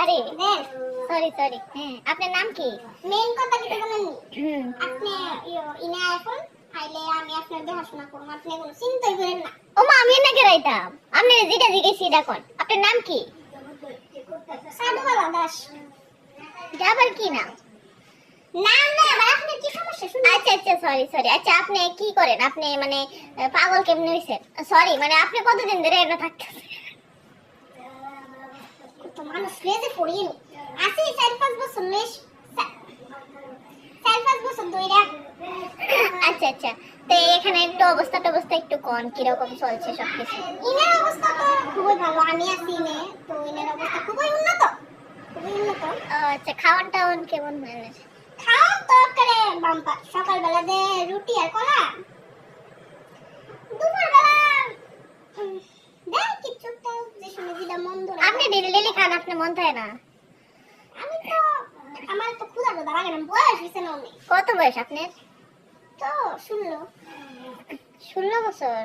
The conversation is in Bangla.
আরে সরি সরি। হ্যাঁ, আপনার নাম কি? মেইন কথা কি জানেন? আপনি ইনা এখন আইলে আমি আপনার দেখাশোনা করব, আপনি কোনো চিন্তাই করেন না। ওমা, আমি নাকি রাইতাম? আপনি যেটা জিজ্ঞেসি এটা কোন? আপনার নাম কি? সাধুবালা দাস। এটা আবার কি নাম? না না, আবার আপনার কি সমস্যা শুনুন। আচ্ছা আচ্ছা, সরি সরি। আচ্ছা, আপনি কি করেন? আপনি মানে পাগল কেমনে হইছেন? সরি, মানে আপনি কতদিন ধরে এটা থাকতেছেন? তো মানুষ লেজে পড়িয়ে নি আসি 4-5 বছর লেশ 4-5 বছর ধরে। আচ্ছা আচ্ছা, তো এখানে একটু অবস্থা টবস্থা একটু কোন কিরকম চলছে সবকিছু? ইনার অবস্থা তো খুবই ভালো, আমি আছি ইনে তো ইনার অবস্থা খুবই উন্নত, খুবই উন্নত। আচ্ছা, খাওয়ান টাওয়ান কেমন ম্যানেজ? খাওয়ার তরকারি বাম্পার, সকালবেলা যে রুটি আর কলা, দুপুরবেলা দেখ কিছুটা যে শুনে দিলাম মন ধরে। আপনি ডেলি ডেলি খান, আপনি মন থাকে না? আমি তো আমার তো ক্ষুধা টুধা লাগে না, বয়স হয়েছে না অনেক। কত বয়স আপনার? তো শুনলো 16 বছর?